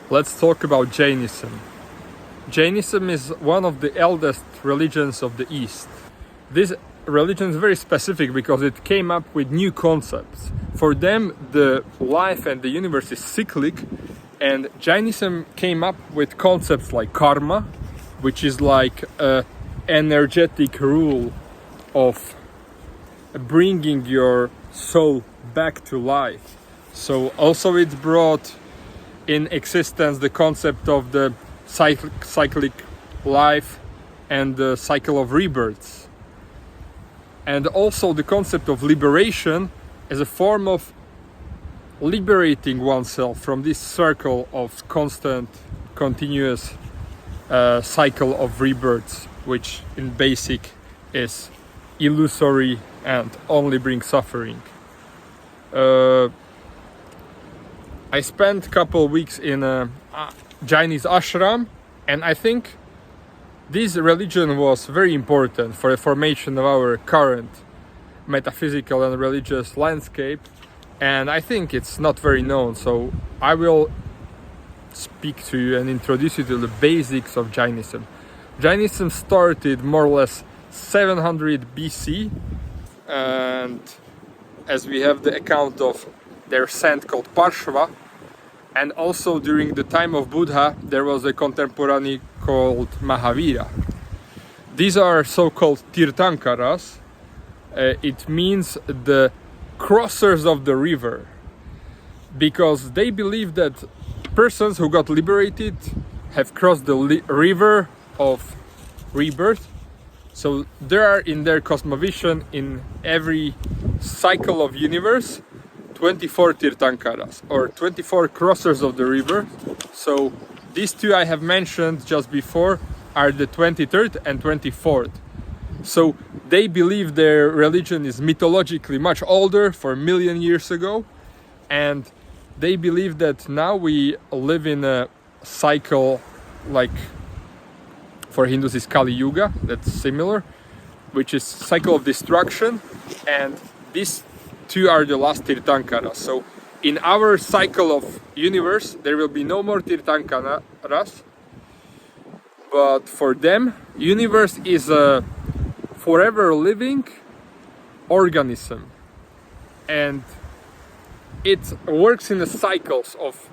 Let's talk about Jainism. Jainism is one of the eldest religions of the East. This religion is very specific because it came up with new concepts. For them, the life and the universe is cyclic, and Jainism came up with concepts like karma, which is like an energetic rule of bringing your soul back to life. So also it brought in existence the concept of the cyclic life and the cycle of rebirths, and also the concept of liberation as a form of liberating oneself from this circle of constant, continuous cycle of rebirths, which in basic is illusory and only brings suffering. I spent a couple of weeks in a Chinese ashram, and I think this religion was very important for the formation of our current metaphysical and religious landscape, and I think it's not very known, so I will speak to you and introduce you to the basics of Jainism. Jainism started more or less 700 BC, and as we have the account of their saint called Parshva, and also during the time of Buddha there was a contemporary called Mahavira. These are so-called Tirthankaras. It means the crossers of the river, because they believe that persons who got liberated have crossed the river of rebirth. So there are in their cosmovision, in every cycle of universe, 24 Tirthankaras, or 24 crossers of the river. So these two I have mentioned just before are the 23rd and 24th. So they believe their religion is mythologically much older, for a million years ago, and they believe that now we live in a cycle, like for Hindus is Kali Yuga, that's similar, which is cycle of destruction, and these two are the last Tirthankaras. So in our cycle of universe there will be no more Tirthankaras, but for them universe is a forever living organism, and it works in the cycles of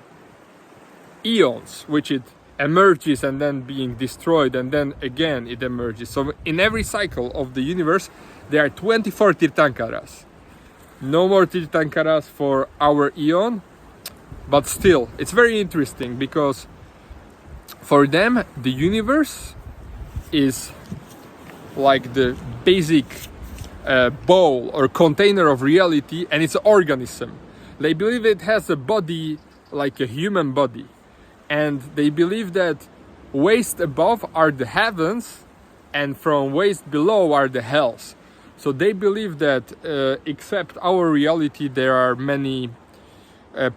eons, which it emerges and then being destroyed, and then again it emerges. So in every cycle of the universe there are 24 Tirthankaras. No more Tirthankaras for our eon, but still it's very interesting because for them the universe is like the basic bowl or container of reality, and it's an organism. They believe it has a body like a human body, and they believe that ways above are the heavens and from ways below are the hells. So they believe that except our reality there are many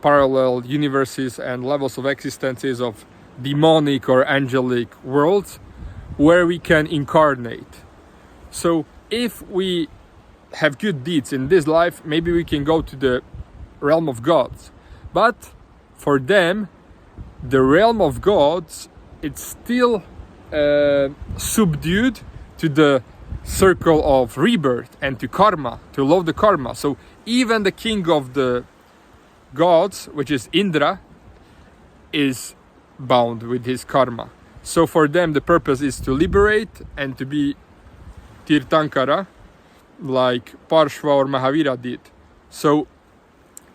parallel universes and levels of existences of demonic or angelic worlds where we can incarnate. So if we have good deeds in this life, maybe we can go to the realm of gods. But for them, the realm of gods, it's still subdued to the circle of rebirth and to karma, to love the karma. So even the king of the gods, which is Indra, is bound with his karma. So for them the purpose is to liberate and to be Tirthankara, like Parshva or Mahavira did. So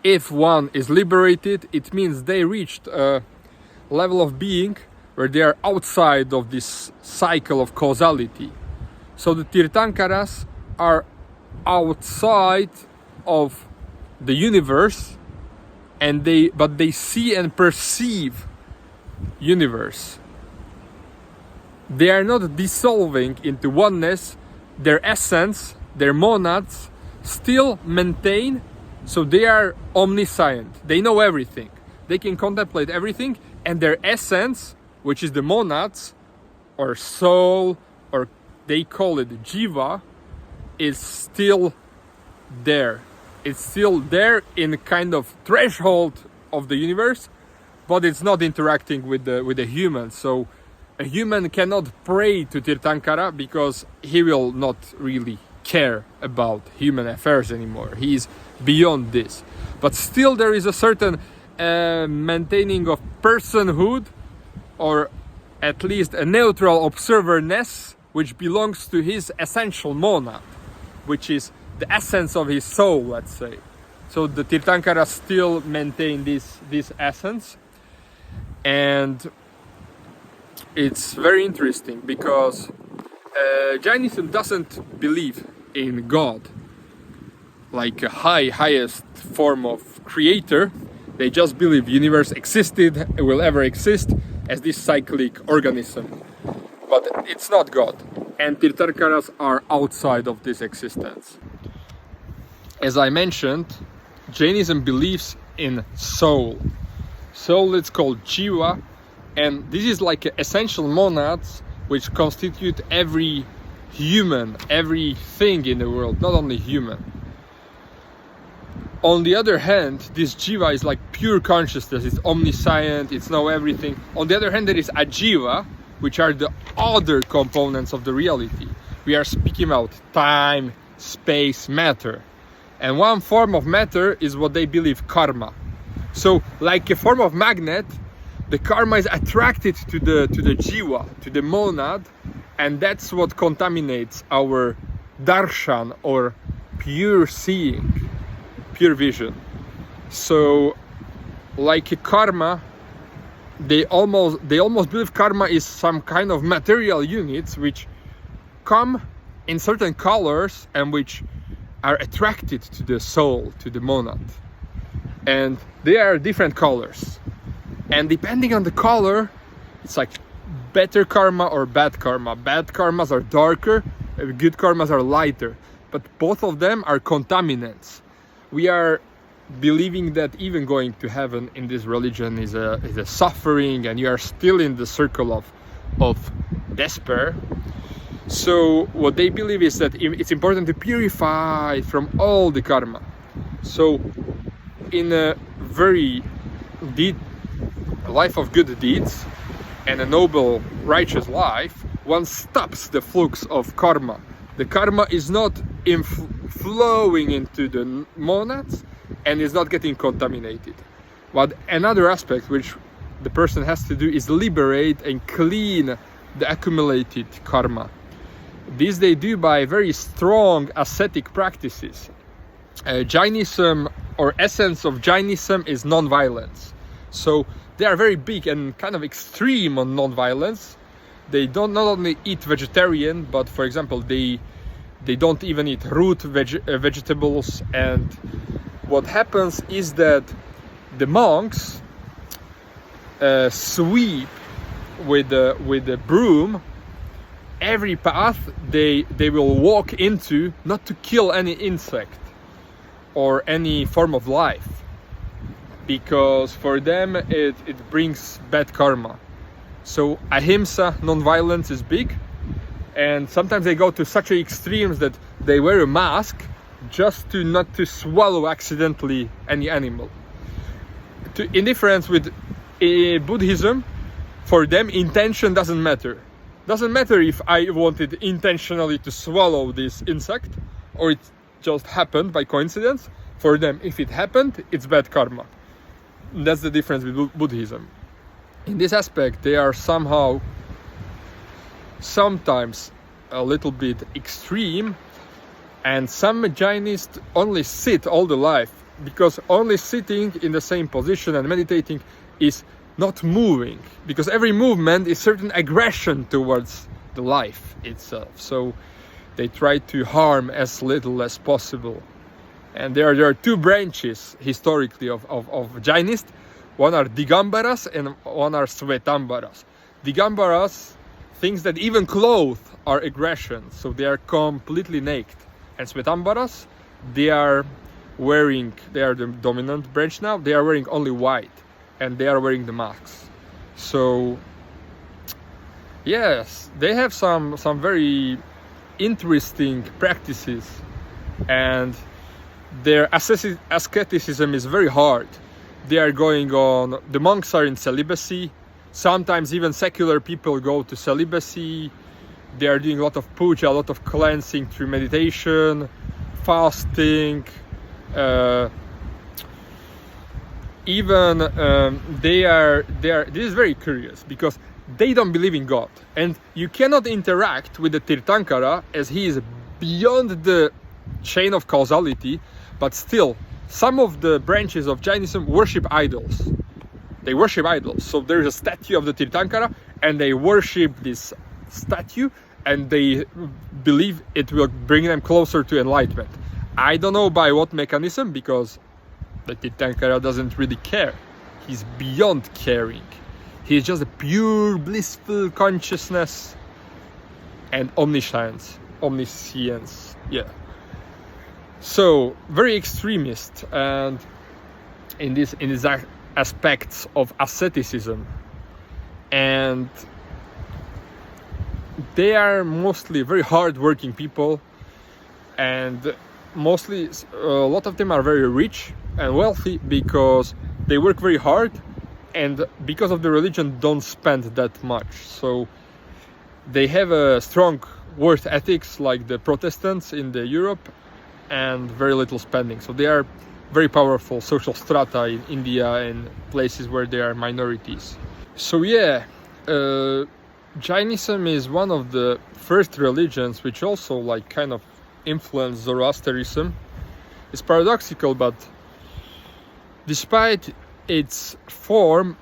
if one is liberated, it means they reached a level of being where they are outside of this cycle of causality. So the Tirthankaras are outside of the universe, and but they see and perceive universe. They are not dissolving into oneness. Their essence, their monads, still maintain. So they are omniscient. They know everything. They can contemplate everything, and their essence, which is the monads or soul, or they call it jiva, is still there. It's still there in a kind of threshold of the universe, but it's not interacting with the human. So a human cannot pray to Tirthankara because he will not really care about human affairs anymore. He is beyond this. But still there is a certain maintaining of personhood, or at least a neutral observerness, which belongs to his essential monad, which is the essence of his soul, let's say. So the Tirthankaras still maintain this essence. And it's very interesting because Jainism doesn't believe in God, like a highest form of creator. They just believe universe existed, will ever exist as this cyclic organism. But it's not God. And Tirthankaras are outside of this existence. As I mentioned, Jainism believes in soul. Soul is called Jiva, and this is like essential monads which constitute every human, everything in the world, not only human. On the other hand, this Jiva is like pure consciousness, it's omniscient, it's know everything. On the other hand, there is Ajiva, which are the other components of the reality. We are speaking about time, space, matter. And one form of matter is what they believe karma. So, like a form of magnet, the karma is attracted to the jiva, to the monad, and that's what contaminates our darshan, or pure seeing, pure vision. So, like a karma, they almost believe karma is some kind of material units which come in certain colors and which are attracted to the soul, to the monad. And they are different colors. And depending on the color, it's like better karma or bad karma. Bad karmas are darker, good karmas are lighter. But both of them are contaminants. We are believing that even going to heaven in this religion is a suffering, and you are still in the circle of despair. So what they believe is that it's important to purify from all the karma. So in a very deep life of good deeds and a noble righteous life, one stops the flux of karma. The karma is not flowing into the monads and is not getting contaminated. But another aspect which the person has to do is liberate and clean the accumulated karma. This they do by very strong ascetic practices. Jainism, or essence of Jainism, is non-violence. So they are very big and kind of extreme on non-violence. They don't not only eat vegetarian, but for example they don't even eat root vegetables. And what happens is that the monks sweep with the broom every path they will walk into, not to kill any insect or any form of life, because for them it brings bad karma. So ahimsa, non-violence, is big, and sometimes they go to such extremes that they wear a mask just to not to swallow accidentally any animal. In difference with Buddhism, for them intention doesn't matter. Doesn't matter if I wanted intentionally to swallow this insect or it just happened by coincidence. For them, if it happened, it's bad karma. That's the difference with Buddhism. In this aspect, they are sometimes a little bit extreme, and some Jainists only sit all the life, because only sitting in the same position and meditating is not moving, because every movement is certain aggression towards the life itself. So they try to harm as little as possible. And there are two branches historically of Jainists. One are Digambaras and one are Svetambaras. Digambaras thinks that even clothes are aggression, so they are completely naked. And Svetambaras, they are the dominant branch now, they are wearing only white, and they are wearing the masks. So yes, they have some very interesting practices, and their asceticism is very hard. they are going on, the monks are in celibacy. Sometimes even secular people go to celibacy. They are doing a lot of puja, a lot of cleansing through meditation, fasting. Even they are. This is very curious because they don't believe in God, and you cannot interact with the Tirthankara as he is beyond the chain of causality. But still, some of the branches of Jainism worship idols. They worship idols. So there is a statue of the Tirthankara, and they worship this statue, and they believe it will bring them closer to enlightenment. I don't know by what mechanism, because the Tirthankara doesn't really care. He's beyond caring. He's just a pure blissful consciousness and omniscience. Yeah. So very extremist, and in these aspects of asceticism, and they are mostly very hard-working people, and mostly a lot of them are very rich and wealthy because they work very hard, and because of the religion don't spend that much. So they have a strong worth ethics like the Protestants in the Europe, and very little spending. So they are very powerful social strata in India and places where there are minorities. So yeah, Jainism is one of the first religions which also like kind of influenced Zoroastrianism. It's paradoxical, but despite its form,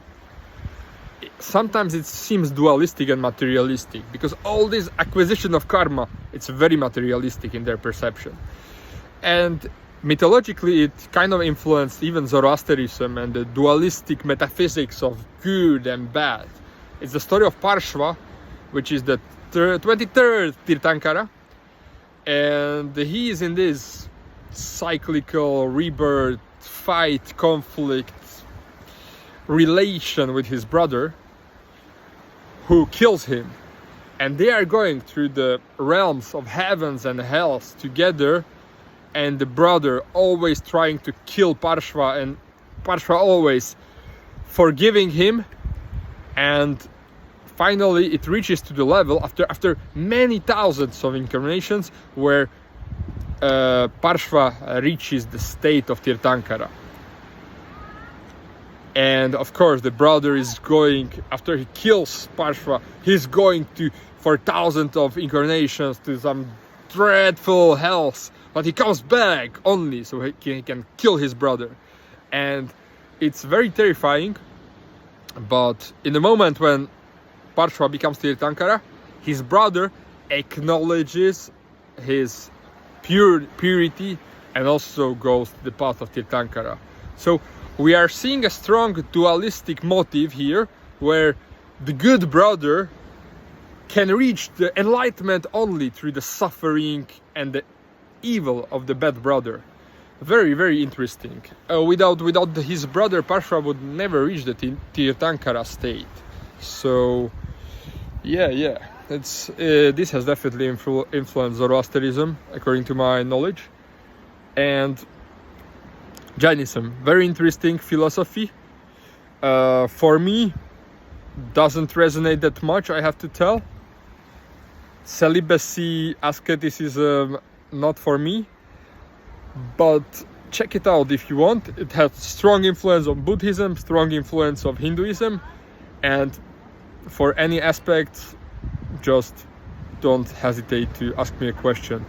sometimes it seems dualistic and materialistic, because all this acquisition of karma, it's very materialistic in their perception. And mythologically it kind of influenced even Zoroastrianism and the dualistic metaphysics of good and bad. It's the story of Parshva, which is the 23rd Tirthankara, and he is in this cyclical rebirth, fight, conflict, relation with his brother, who kills him, and they are going through the realms of heavens and hells together, and the brother always trying to kill Parshva, and Parshva always forgiving him, and finally it reaches to the level after many thousands of incarnations where Parshva reaches the state of Tirthankara. And of course the brother is going, after he kills Parshva, he's going to for thousands of incarnations to some dreadful hells, but he comes back only so he can kill his brother. And it's very terrifying, but in the moment when Parshva becomes Tirthankara, his brother acknowledges his purity and also goes to the path of Tirthankara. So we are seeing a strong dualistic motive here, where the good brother can reach the enlightenment only through the suffering and the evil of the bad brother. Very, very interesting. Without his brother, Parshva would never reach the Tirthankara state. So yeah, it's this has definitely influenced Zoroastrianism, according to my knowledge. And Jainism, very interesting philosophy. For me, doesn't resonate that much, I have to tell. Celibacy, asceticism, not for me. But check it out if you want. It has strong influence of Buddhism, strong influence of Hinduism, and for any aspect, just don't hesitate to ask me a question.